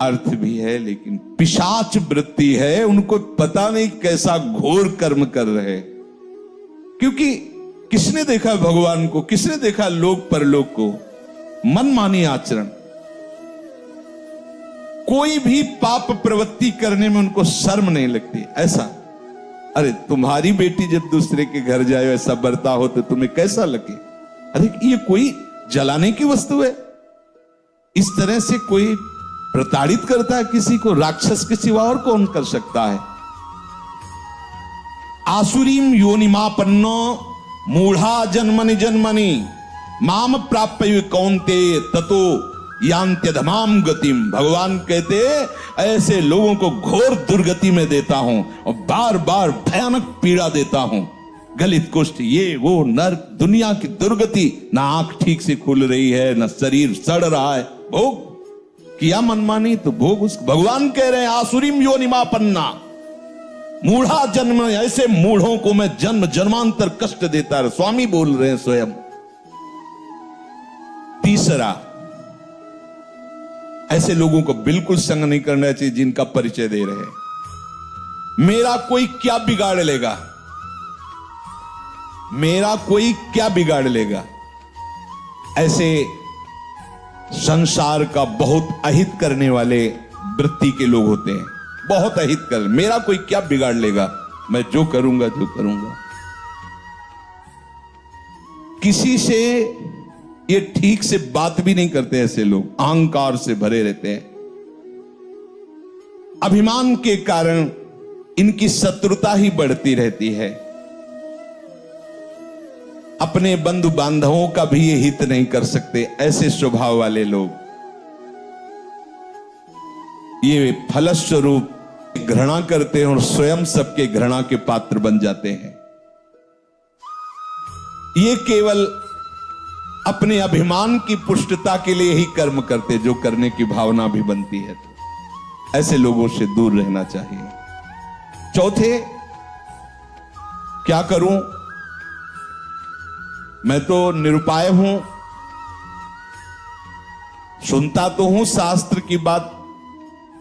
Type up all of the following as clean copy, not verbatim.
अर्थ भी है, लेकिन पिशाच वृत्ति है, उनको पता नहीं कैसा घोर कर्म कर रहे। क्योंकि किसने देखा भगवान को, किसने देखा लोक परलोक को? मनमानी आचरण, कोई भी पाप प्रवृत्ति करने में उनको शर्म नहीं लगती। ऐसा, अरे तुम्हारी बेटी जब दूसरे के घर जाए ऐसा बर्ताव हो तो तुम्हें कैसा लगे? अरे ये कोई जलाने की वस्तु है? इस तरह से कोई प्रताड़ित करता है किसी को? राक्षस के सिवा और कौन कर सकता है? आसुरीम योनिमापन्नो मूढ़ा जन्मनि जन्मनि माम प्राप्य कौन्ते ततो यांत्यधमाम गतिम। भगवान कहते ऐसे लोगों को घोर दुर्गति में देता हूं और बार बार भयानक पीड़ा देता हूं। गलित कुष्ठ, ये वो नर्क, दुनिया की दुर्गति। ना आंख ठीक से खुल रही है, ना शरीर सड़ रहा है। भोग किया मनमानी तो भोग उस। भगवान कह रहे हैं आसुरीम योनिमापन्ना मूढ़ा जन्म, ऐसे मूढ़ों को मैं जन्म जन्मांतर कष्ट देता है। स्वामी बोल रहे हैं स्वयं। तीसरा, ऐसे लोगों को बिल्कुल संग नहीं करना चाहिए जिनका परिचय दे रहे हैं। मेरा कोई क्या बिगाड़ लेगा, मेरा कोई क्या बिगाड़ लेगा। ऐसे संसार का बहुत अहित करने वाले वृत्ति के लोग होते हैं। बहुत अहित कर, मेरा कोई क्या बिगाड़ लेगा, मैं जो करूंगा जो करूंगा। किसी से ये ठीक से बात भी नहीं करते। ऐसे लोग अहंकार से भरे रहते हैं। अभिमान के कारण इनकी शत्रुता ही बढ़ती रहती है। अपने बंधु बांधवों का भी ये हित नहीं कर सकते। ऐसे स्वभाव वाले लोग ये फलस्वरूप घृणा करते हैं और स्वयं सबके घृणा के पात्र बन जाते हैं। ये केवल अपने अभिमान की पुष्टता के लिए ही कर्म करते, जो करने की भावना भी बनती है। तो ऐसे लोगों से दूर रहना चाहिए। चौथे, क्या करूं, मैं तो निरुपाय हूं, सुनता तो हूं शास्त्र की बात,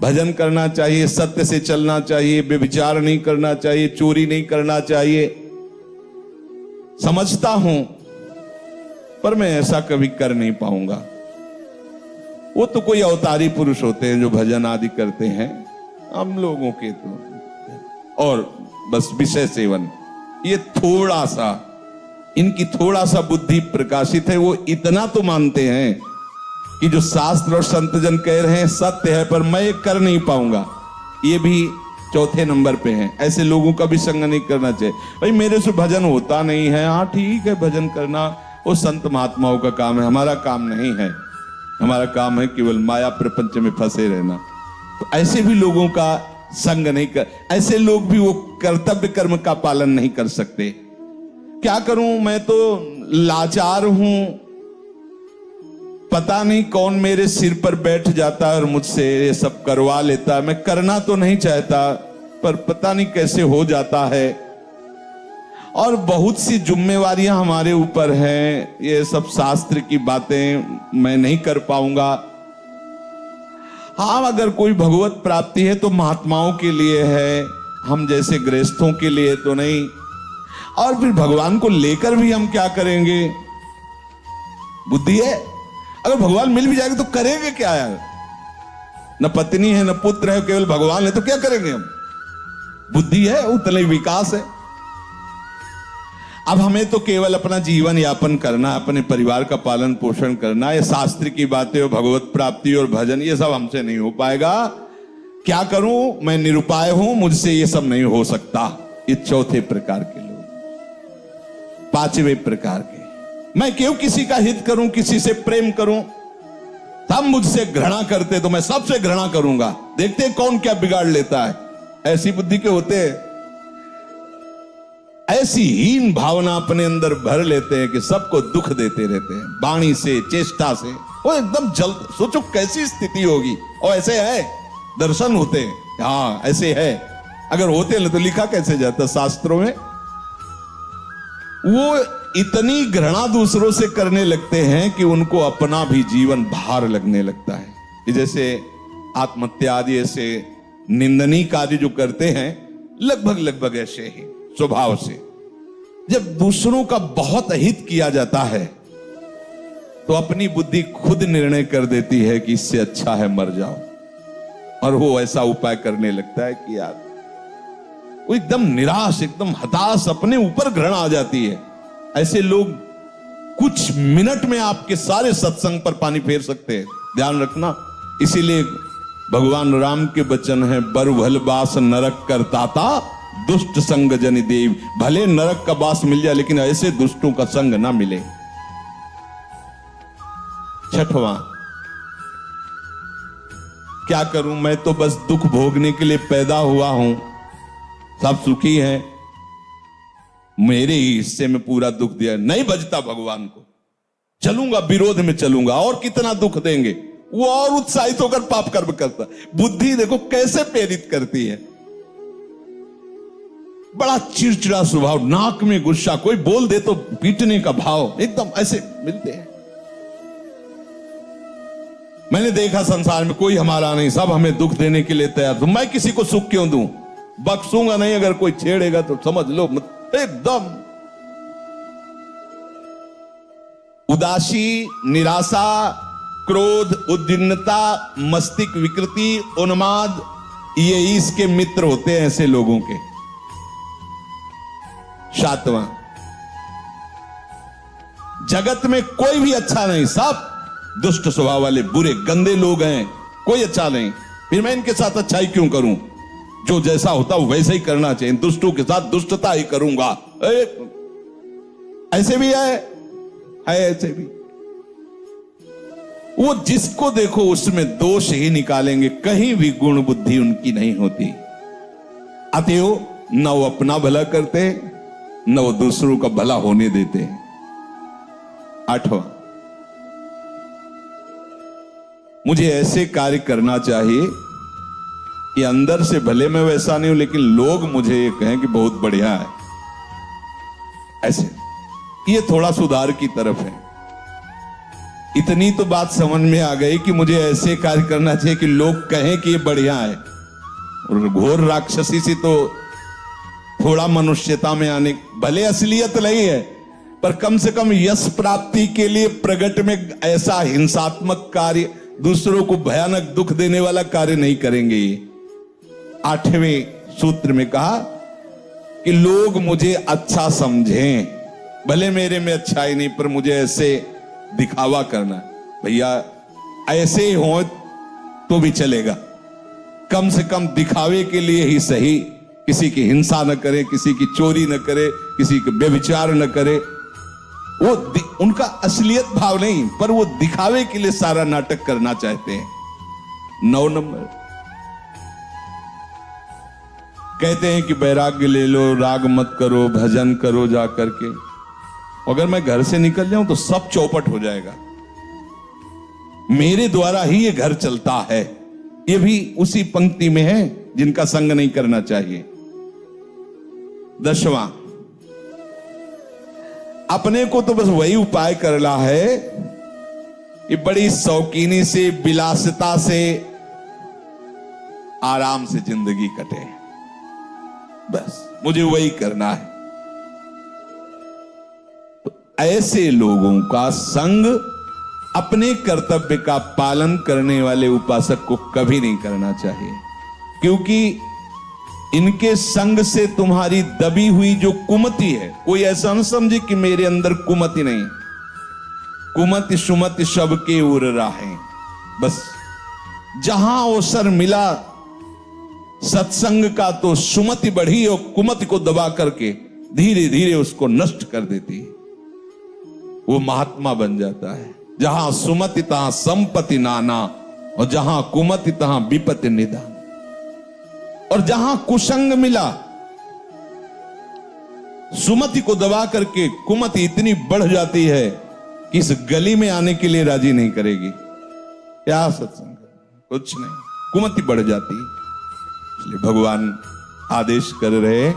भजन करना चाहिए, सत्य से चलना चाहिए, व्यभिचार नहीं करना चाहिए, चोरी नहीं करना चाहिए, समझता हूं, पर मैं ऐसा कभी कर नहीं पाऊंगा। वो तो कोई अवतारी पुरुष होते हैं जो भजन आदि करते हैं, हम लोगों के तो और बस विषय सेवन। ये थोड़ा सा, इनकी थोड़ा सा बुद्धि प्रकाशित है। वो इतना तो मानते हैं कि जो शास्त्र और संतजन कह रहे हैं सत्य है, पर मैं कर नहीं पाऊंगा। ये भी चौथे नंबर पे हैं। ऐसे लोगों का भी संग नहीं करना चाहिए। भाई मेरे से भजन होता नहीं है, हाँ ठीक है, भजन करना वो संत महात्माओं का काम है, हमारा काम नहीं है। हमारा काम है केवल माया प्रपंच में फंसे रहना। तो ऐसे भी लोगों का संग नहीं कर, ऐसे लोग भी वो कर्तव्य कर्म का पालन नहीं कर सकते। क्या करूं, मैं तो लाचार हूं, पता नहीं कौन मेरे सिर पर बैठ जाता है और मुझसे ये सब करवा लेता है। मैं करना तो नहीं चाहता, पर पता नहीं कैसे हो जाता है। और बहुत सी जिम्मेवारियां हमारे ऊपर हैं, ये सब शास्त्र की बातें मैं नहीं कर पाऊंगा। हाँ, अगर कोई भगवत प्राप्ति है तो महात्माओं के लिए है, हम जैसे गृहस्थों के लिए तो नहीं। और फिर भगवान को लेकर भी हम क्या करेंगे? बुद्धि है, अगर भगवान मिल भी जाएगा तो करेंगे क्या यार? न पत्नी है, न पुत्र है, केवल भगवान है, तो क्या करेंगे हम? बुद्धि है, उतना ही विकास है। अब हमें तो केवल अपना जीवन यापन करना, अपने परिवार का पालन पोषण करना। ये शास्त्र की बातें और भगवत प्राप्ति और भजन, ये सब हमसे नहीं हो पाएगा। क्या करूं, मैं निरुपाय हूं, मुझसे ये सब नहीं हो सकता। ये चौथे प्रकार के लोग। पांचवें प्रकार के, मैं क्यों किसी का हित करूं, किसी से प्रेम करूं? सब मुझसे घृणा करते तो मैं सबसे घृणा करूंगा, देखते कौन क्या बिगाड़ लेता है। ऐसी बुद्धि के होते हैं। ऐसी हीन भावना अपने अंदर भर लेते हैं कि सबको दुख देते रहते हैं, वाणी से, चेष्टा से। वो एकदम जल्द, सोचो कैसी स्थिति होगी। और ऐसे है, दर्शन होते हैं, हाँ ऐसे है। अगर होते तो लिखा कैसे जाता शास्त्रों में? वो इतनी घृणा दूसरों से करने लगते हैं कि उनको अपना भी जीवन भार लगने लगता है। जैसे आत्महत्या आदि ऐसे निंदनीय कार्य जो करते हैं, लगभग ऐसे ही स्वभाव से। जब दूसरों का बहुत हित किया जाता है तो अपनी बुद्धि खुद निर्णय कर देती है कि इससे अच्छा है मर जाओ, और वो ऐसा उपाय करने लगता है कि यार वो एकदम निराश, एकदम हताश, अपने ऊपर घृणा आ जाती है। ऐसे लोग कुछ मिनट में आपके सारे सत्संग पर पानी फेर सकते हैं, ध्यान रखना। इसीलिए भगवान राम के वचन है, बर भल बास नरक करताता दुष्ट संग जनि देव। भले नरक का बास मिल जाए लेकिन ऐसे दुष्टों का संग ना मिले। छठवां, क्या करूं, मैं तो बस दुख भोगने के लिए पैदा हुआ हूं, सब सुखी हैं, मेरे ही हिस्से में पूरा दुख दिया। नहीं बजता भगवान को, चलूंगा विरोध में चलूंगा, और कितना दुख देंगे। वो और उत्साहित होकर पाप कर्म करता। बुद्धि देखो कैसे प्रेरित करती है। बड़ा चिड़चिड़ा स्वभाव, नाक में गुस्सा, कोई बोल दे तो पीटने का भाव, एकदम ऐसे मिलते हैं। मैंने देखा संसार में कोई हमारा नहीं, सब हमें दुख देने के लिए तैयार। तो मैं किसी को सुख क्यों दूं, बख्शूंगा नहीं। अगर कोई छेड़ेगा तो समझ लो एकदम उदासी, निराशा, क्रोध, उद्विग्नता, मस्तिष्क विकृति, उन्माद, ये इसके मित्र होते हैं ऐसे लोगों के। सातवां, जगत में कोई भी अच्छा नहीं, सब दुष्ट स्वभाव वाले बुरे गंदे लोग हैं, कोई अच्छा नहीं। फिर मैं इनके साथ अच्छाई क्यों करूं, जो जैसा होता वो वैसे ही करना चाहिए। दुष्टों के साथ दुष्टता ही करूंगा। ऐसे भी है ऐसे भी। वो जिसको देखो उसमें दोष ही निकालेंगे, कहीं भी गुण बुद्धि उनकी नहीं होती। अतएव न वो अपना भला करते, न वो दूसरों का भला होने देते। आठवां, मुझे ऐसे कार्य करना चाहिए कि अंदर से भले मैं वैसा नहीं हूं लेकिन लोग मुझे ये कहें कि बहुत बढ़िया है। ऐसे ये थोड़ा सुधार की तरफ है। इतनी तो बात समझ में आ गई कि मुझे ऐसे कार्य करना चाहिए कि लोग कहें कि ये बढ़िया है। और घोर राक्षसी से तो थोड़ा मनुष्यता में आने, भले असलियत नहीं है पर कम से कम यश प्राप्ति के लिए प्रगट में ऐसा हिंसात्मक कार्य, दूसरों को भयानक दुख देने वाला कार्य नहीं करेंगे। ये 8वें सूत्र में कहा कि लोग मुझे अच्छा समझें, भले मेरे में अच्छाई नहीं पर मुझे ऐसे दिखावा करना। भैया ऐसे ही हो तो भी चलेगा, कम से कम दिखावे के लिए ही सही। किसी की हिंसा न करे, किसी की चोरी न करे, किसी के व्यभिचार न करे। वो उनका असलियत भाव नहीं पर वो दिखावे के लिए सारा नाटक करना चाहते हैं। 9 नंबर, कहते हैं कि वैराग्य ले लो, राग मत करो, भजन करो जा करके। अगर मैं घर से निकल जाऊं तो सब चौपट हो जाएगा, मेरे द्वारा ही ये घर चलता है। ये भी उसी पंक्ति में है जिनका संग नहीं करना चाहिए। 10वां, अपने को तो बस वही उपाय करना है कि बड़ी शौकीनी से, विलासिता से, आराम से जिंदगी कटे, बस मुझे वही करना है। तो ऐसे लोगों का संग अपने कर्तव्य का पालन करने वाले उपासक को कभी नहीं करना चाहिए, क्योंकि इनके संग से तुम्हारी दबी हुई जो कुमति है, कोई ऐसा न समझे कि मेरे अंदर कुमति नहीं, कुमति सुमति सबके उर राहें। बस जहां अवसर मिला सत्संग का तो सुमति बढ़ी और कुमति को दबा करके धीरे धीरे उसको नष्ट कर देती है। वो महात्मा बन जाता है। जहां सुमति तहां संपत्ति नाना, और जहां कुमति तहां विपत्ति निदान। और जहां कुसंग मिला, सुमति को दबा करके कुमति इतनी बढ़ जाती है कि इस गली में आने के लिए राजी नहीं करेगी। क्या सत्संग, कुछ नहीं, कुमति बढ़ जाती है। इसलिए भगवान आदेश कर रहे,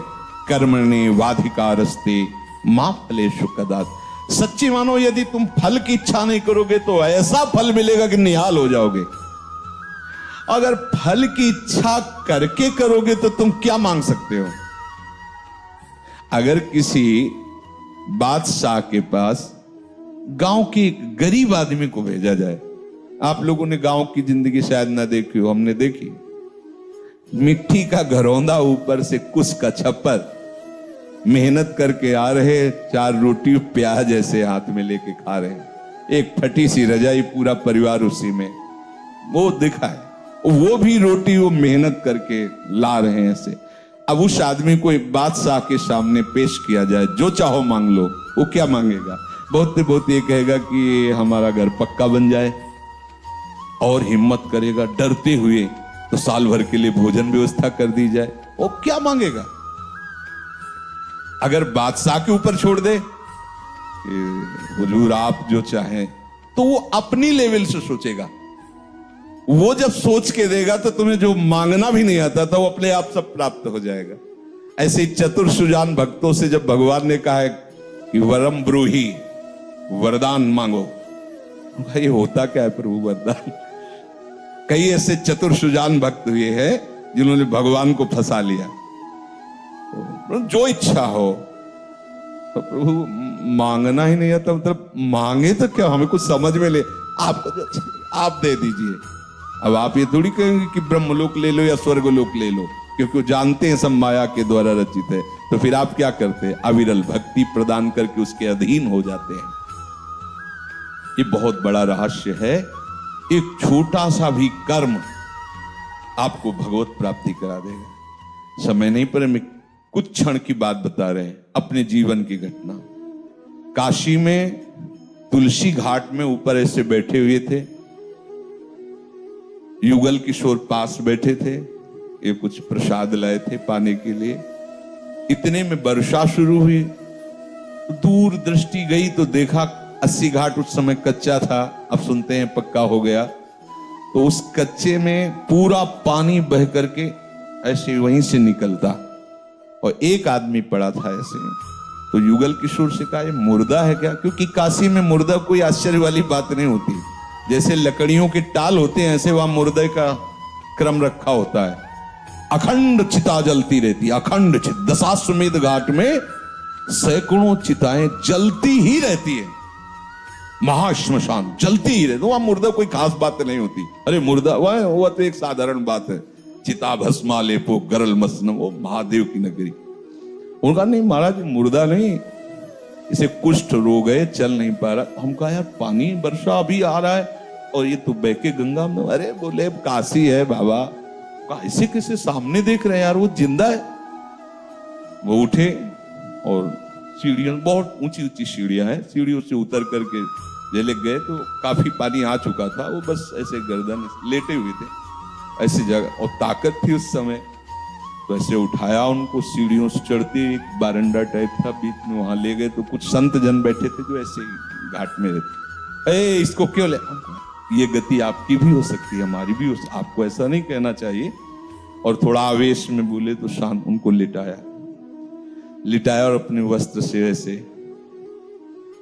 कर्मणि वाधिकारस्ते मा फलेषु कदाचित्। सच्ची मानो यदि तुम फल की इच्छा नहीं करोगे तो ऐसा फल मिलेगा कि निहाल हो जाओगे। अगर फल की इच्छा करके करोगे तो तुम क्या मांग सकते हो? अगर किसी बादशाह के पास गांव के एक गरीब आदमी को भेजा जाए, आप लोगों ने गांव की जिंदगी शायद ना देखी हो, हमने देखी। मिट्टी का घरौंदा, ऊपर से कुस का छप्पर, मेहनत करके आ रहे, 4 रोटी प्याज ऐसे हाथ में लेके खा रहे, एक फटी सी रजाई, पूरा परिवार उसी में। वो दिखा है, वो भी रोटी वो मेहनत करके ला रहे हैं ऐसे। अब उस आदमी को एक बादशाह के सामने पेश किया जाए, जो चाहो मांग लो, वो क्या मांगेगा? बहुत ये कहेगा कि हमारा घर पक्का बन जाए, और हिम्मत करेगा डरते हुए तो साल भर के लिए भोजन व्यवस्था कर दी जाए। वो क्या मांगेगा? अगर बादशाह के ऊपर छोड़ दे हुजूर आप जो चाहें, तो वो अपनी लेवल से सोचेगा। वो जब सोच के देगा तो तुम्हें जो मांगना भी नहीं आता था वो अपने आप सब प्राप्त हो जाएगा। ऐसे ही चतुर सुजान भक्तों से जब भगवान ने कहा है कि वरम ब्रूहि, वरदान मांगो, भाई होता क्या है प्रभु वरदान? कई ऐसे चतुर सुजान भक्त हुए हैं जिन्होंने भगवान को फंसा लिया। जो इच्छा हो, तो प्रभु मांगना ही नहीं आता, मतलब मांगे तो क्या, हमें कुछ समझ में ले, आपको जो चाहिए आप दे दीजिए। अब आप ये थोड़ी कहेंगे कि ब्रह्मलोक ले लो या स्वर्गलोक ले लो, क्योंकि वो जानते हैं सब माया के द्वारा रचित है। तो फिर आप क्या करते हैं? अविरल भक्ति प्रदान करके उसके अधीन हो जाते हैं। ये बहुत बड़ा रहस्य है। एक छोटा सा भी कर्म आपको भगवत प्राप्ति करा देगा। समय नहीं, पर मैं कुछ क्षण की बात बता रहे हैं, अपने जीवन की घटना। काशी में तुलसी घाट में ऊपर ऐसे बैठे हुए थे, युगल किशोर पास बैठे थे, ये कुछ प्रसाद लाए थे पाने के लिए। इतने में वर्षा शुरू हुई, दूर दृष्टि गई तो देखा 80 घाट उस समय कच्चा था, अब सुनते हैं पक्का हो गया। तो उस कच्चे में पूरा पानी बह करके ऐसे वहीं से निकलता, और एक आदमी पड़ा था ऐसे। तो युगल किशोर से कहा, ये मुर्दा है क्या? क्योंकि काशी में मुर्दा कोई आश्चर्य वाली बात नहीं होती। जैसे लकड़ियों के टाल होते हैं, ऐसे वहां मुर्दे का क्रम रखा होता है। अखंड चिता जलती रहती, अखंड चिता। दशाश्वमेध घाट में सैकड़ों चिताएं जलती ही रहती है, महाश्मशान जलती ही रहती। वहां मुर्दा कोई खास बात नहीं होती। अरे मुर्दा वह तो एक साधारण बात है, चिता भस्मा लेपो गरल मसनम, वो महादेव की नगरी। उनका नहीं महाराज, मुर्दा नहीं, इसे कुष्ठ रोग है, चल नहीं पा रहा। हम कहा यार पानी वर्षा अभी आ रहा है और ये तो बहके गंगा में। अरे बोले काशी है बाबा। कहा इसे किसे सामने देख रहे हैं यार, वो जिंदा है। वो उठे और सीढ़ियों, बहुत ऊंची ऊंची सीढ़ियां हैं, सीढ़ियों से उतर करके जेले गए तो काफी पानी आ चुका था। वो बस ऐसे गर्दन लेटे हुए थे ऐसी जगह, और ताकत थी उस समय। तो ऐसे उठाया उनको, सीढ़ियों से चढ़ते एक बारंडा टाइप था बीच में, वहां ले गए। तो कुछ संत जन बैठे थे जो ऐसे घाट में रहते। इसको क्यों ले? ये गति आपकी भी हो सकती है, हमारी भी हो सकती, आपको ऐसा नहीं कहना चाहिए। और थोड़ा आवेश में बोले तो शांत उनको लिटाया और अपने वस्त्र से ऐसे।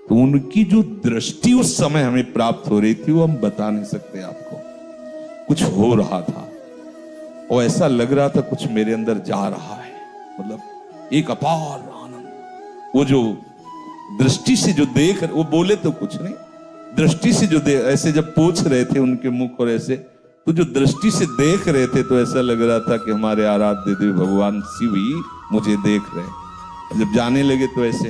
तो उनकी जो दृष्टि उस समय हमें प्राप्त हो रही थी वो हम बता नहीं सकते आपको। कुछ हो रहा था और ऐसा लग रहा था कुछ मेरे अंदर जा रहा है, मतलब एक अपार आनंद। वो जो दृष्टि से जो देख, वो बोले तो कुछ नहीं, दृष्टि से जो ऐसे जब पूछ रहे थे उनके मुख और ऐसे, तो जो दृष्टि से देख रहे थे तो ऐसा लग रहा था कि हमारे आराध्य देव भगवान शिव ही मुझे देख रहे हैं। जब जाने लगे तो ऐसे